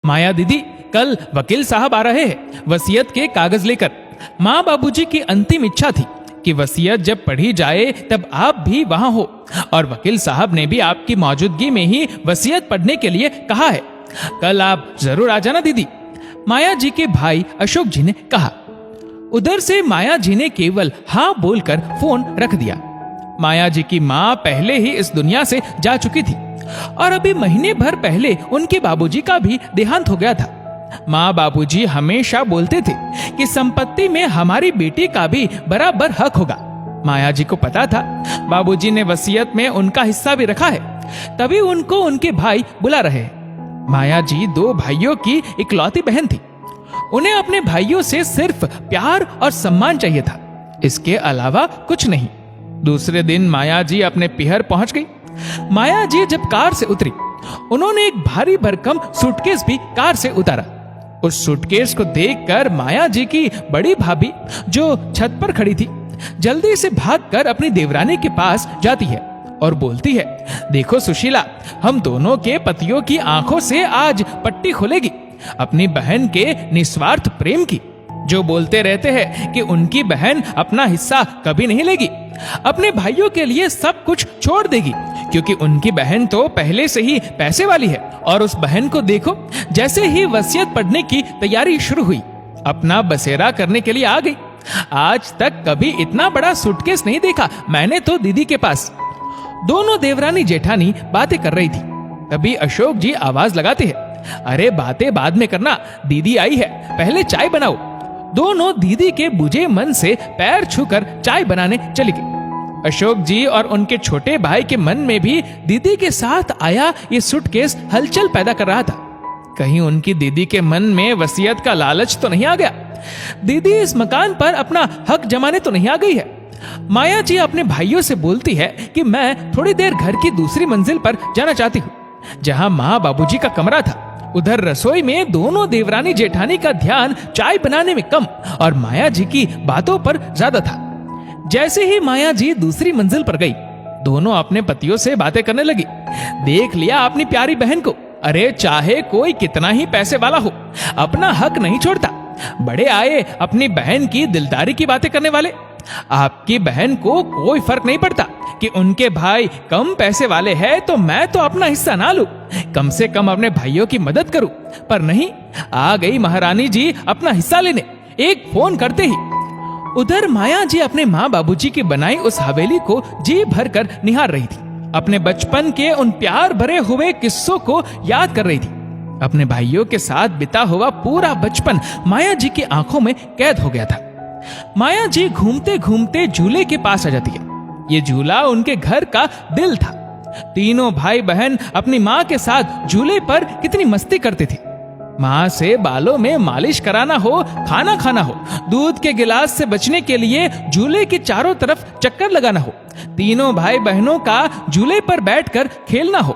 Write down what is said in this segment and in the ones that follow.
माया दीदी, कल वकील साहब आ रहे हैं वसीयत के कागज लेकर। माँ बाबूजी की अंतिम इच्छा थी कि वसीयत जब पढ़ी जाए तब आप भी वहां हो, और वकील साहब ने भी आपकी मौजूदगी में ही वसीयत पढ़ने के लिए कहा है। कल आप जरूर आ जाना दीदी, माया जी के भाई अशोक जी ने कहा। उधर से माया जी ने केवल हाँ बोलकर फोन रख दिया। माया जी की माँ पहले ही इस दुनिया से जा चुकी थी और अभी महीने भर पहले उनके बाबूजी का भी देहांत हो गया था। माँ बाबूजी हमेशा बोलते थे कि संपत्ति में हमारी बेटी का भी बराबर हक होगा। माया जी को पता था बाबूजी ने वसीयत में उनका हिस्सा भी रखा है, तभी उनको उनके भाई बुला रहे हैं। माया जी 2 भाइयों की इकलौती बहन थी। उन्हें अपने भाइयों से सिर्फ प्यार और सम्मान चाहिए था, इसके अलावा कुछ नहीं। दूसरे दिन माया जी अपने पिहर पहुंच गई। माया जी जब कार से उतरी, उन्होंने एक भारी भरकम सूटकेस भी कार से उतारा। उस सूटकेस को देखकर माया जी की बड़ी भाभी, जो छत पर खड़ी थी, जल्दी से भागकर अपनी देवरानी के पास जाती है और बोलती है, देखो सुशीला, हम दोनों के पतियों की आंखों से आज पट्टी खुलेगी अपनी बहन के निस्वार्थ प्रेम की, जो बोलते रहते हैं कि उनकी बहन अपना हिस्सा कभी नहीं लेगी, अपने भाइयों के लिए सब कुछ छोड़ देगी, क्योंकि उनकी बहन तो पहले से ही पैसे वाली है। और उस बहन को देखो, जैसे ही वसीयत पढ़ने की तैयारी शुरू हुई, अपना बसेरा करने के लिए आ गई। आज तक कभी इतना बड़ा सूटकेस नहीं देखा मैंने तो दीदी के पास। दोनों देवरानी जेठानी बातें कर रही थी, तभी अशोक जी आवाज लगाते हैं, अरे बातें बाद में करना, दीदी आई है, पहले चाय बनाओ। दोनों दीदी के बुझे मन से पैर छूकर चाय बनाने चली गई। अशोक जी और उनके छोटे भाई के मन में भी दीदी के साथ आया ये सूटकेस हलचल पैदा कर रहा था। कहीं उनकी दीदी के मन में वसीयत का लालच तो नहीं आ गया? दीदी इस मकान पर अपना हक जमाने तो नहीं आ गई है? माया जी अपने भाइयों से बोलती है कि मैं थोड़ी देर घर की दूसरी मंजिल पर जाना चाहती हूँ, जहाँ माँ बाबूजी का कमरा था। उधर रसोई में दोनों देवरानी जेठानी का ध्यान चाय बनाने में कम और माया जी की बातों पर ज्यादा था। जैसे ही माया जी दूसरी मंजिल पर गई, दोनों अपने पतियों से बातें करने लगी। देख लिया अपनी प्यारी बहन को, अरे चाहे कोई कितना ही पैसे वाला हो, अपना हक नहीं छोड़ता। बड़े आए अपनी बहन की दिलदारी की बातें करने वाले। आपकी बहन को कोई फर्क नहीं पड़ता कि उनके भाई कम पैसे वाले हैं तो मैं तो अपना हिस्सा ना लूं, कम से कम अपने भाइयों की मदद करूं। पर नहीं, आ गई महारानी जी अपना हिस्सा लेने, एक फोन करते ही। उधर माया जी अपने माँ बाबूजी की बनाई उस हवेली को जी भर कर निहार रही थी। अपने बचपन के उन प्यार भरे हुए किस्सों को याद कर रही थी। अपने भाइयों के साथ बिता हुआ पूरा बचपन माया जी की आंखों में कैद हो गया था। माया जी घूमते घूमते झूले के पास आ जाती है। ये झूला उनके घर का दिल था। तीनों भाई बहन अपनी माँ के साथ झूले पर कितनी मस्ती करते थे। माँ से बालों में मालिश कराना हो, खाना खाना हो, दूध के गिलास से बचने के लिए झूले के चारों तरफ चक्कर लगाना हो, तीनों भाई बहनों का झूले पर बैठकर खेलना हो,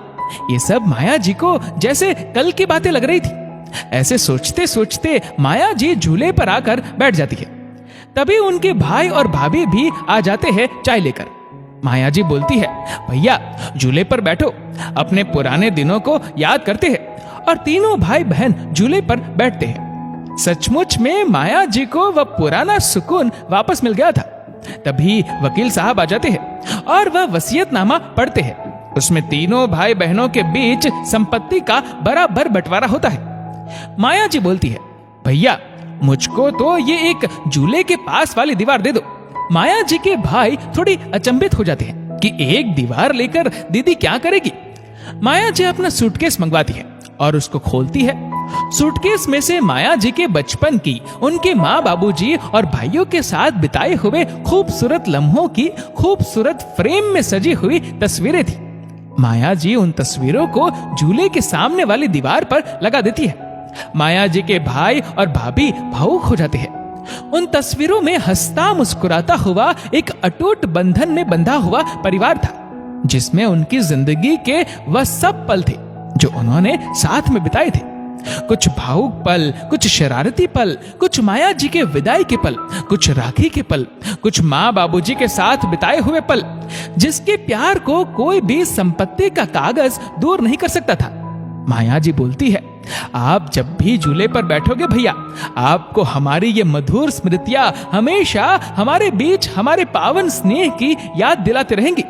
ये सब माया जी को जैसे कल की बातें लग रही थी। ऐसे सोचते सोचते माया जी झूले पर आकर बैठ जाती है। तभी उनके भाई और भाभी भी आ जाते हैं चाय लेकर। माया जी बोलती है, भैया झूले पर बैठो, अपने पुराने दिनों को याद करते हैं। और तीनों भाई बहन झूले पर बैठते हैं। सचमुच में माया जी को वह पुराना सुकून वापस मिल गया था। तभी वकील साहब आ जाते हैं और वह वसीयतनामा पढ़ते हैं। उसमें तीनों भाई बहनों के बीच संपत्ति का बराबर बंटवारा होता है। माया जी बोलती है, भैया मुझको तो ये एक झूले के पास वाली दीवार दे दो। माया जी के भाई थोड़ी अचंभित हो जाते हैं कि एक दीवार लेकर दीदी क्या करेगी। माया जी अपना सूटकेस मंगवाती है और उसको खोलती है। सूटकेस में से माया जी के बचपन की, उनके माँ बाबूजी और भाइयों के साथ बिताए हुए खूबसूरत लम्हों की खूबसूरत फ्रेम में सजी हुई तस्वीरें थी। माया जी उन तस्वीरों को झूले के सामने वाली दीवार पर लगा देती है। माया जी के भाई और भाभी भावुक हो जाते हैं। उन तस्वीरों में हंसता मुस्कुराता हुआ एक अटूट बंधन में बंधा हुआ परिवार था, जिसमें उनकी जिंदगी के वह सब पल थे जो उन्होंने साथ में बिताए थे। कुछ भावुक पल, कुछ शरारती पल, कुछ माया जी के विदाई के पल, कुछ राखी के पल, कुछ माँ बाबूजी के साथ बिताए हुए पल, जिसके प्यार को कोई भी संपत्ति का कागज दूर नहीं कर सकता था। माया जी बोलती है, आप जब भी झूले पर बैठोगे भैया, आपको हमारी ये मधुर स्मृतियां हमेशा हमारे बीच हमारे पावन स्नेह की याद दिलाते रहेंगी।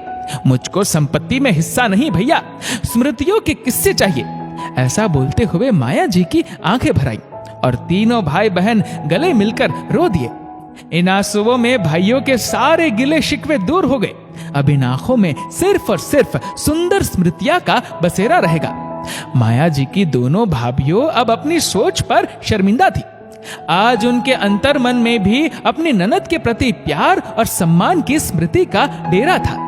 मुझको संपत्ति में हिस्सा नहीं भैया, स्मृतियों के किस्से चाहिए। ऐसा बोलते हुए माया जी की आंखें भर आई और तीनों भाई बहन गले मिलकर रो दिए। इन आंसुओं में भाइयों के सारे गिले शिकवे दूर हो गए। अब इन आंखों में सिर्फ और सिर्फ सुंदर स्मृतियां का बसेरा रहेगा। माया जी की दोनों भाभियों अब अपनी सोच पर शर्मिंदा थी। आज उनके अंतर मन में भी अपनी ननद के प्रति प्यार और सम्मान की स्मृति का डेरा था।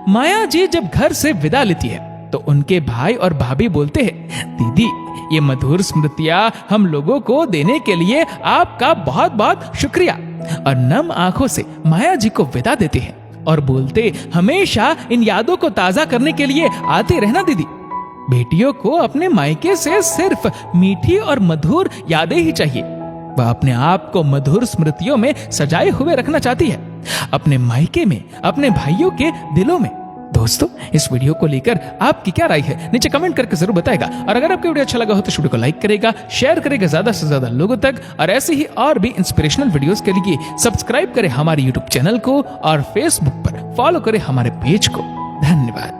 माया जी जब घर से विदा लेती है तो उनके भाई और भाभी बोलते हैं, दीदी ये मधुर स्मृतियां हम लोगों को देने के लिए आपका बहुत बहुत शुक्रिया। और नम आंखों से माया जी को विदा देते हैं और बोलते, हमेशा इन यादों को ताजा करने के लिए आते रहना दीदी। बेटियों को अपने मायके से सिर्फ मीठी और मधुर यादें ही चाहिए। वह अपने आप को मधुर स्मृतियों में सजाए हुए रखना चाहती है, अपने मायके में, अपने भाइयों के दिलों में। दोस्तों, इस वीडियो को लेकर आपकी क्या राय है नीचे कमेंट करके जरूर बताएगा। और अगर आपको वीडियो अच्छा लगा हो तो वीडियो को लाइक करेगा, शेयर करेगा ज्यादा से ज्यादा लोगों तक। और ऐसे ही और भी इंस्पिरेशनल वीडियोस के लिए सब्सक्राइब करें हमारे यूट्यूब चैनल को और फेसबुक पर फॉलो करें हमारे पेज को। धन्यवाद।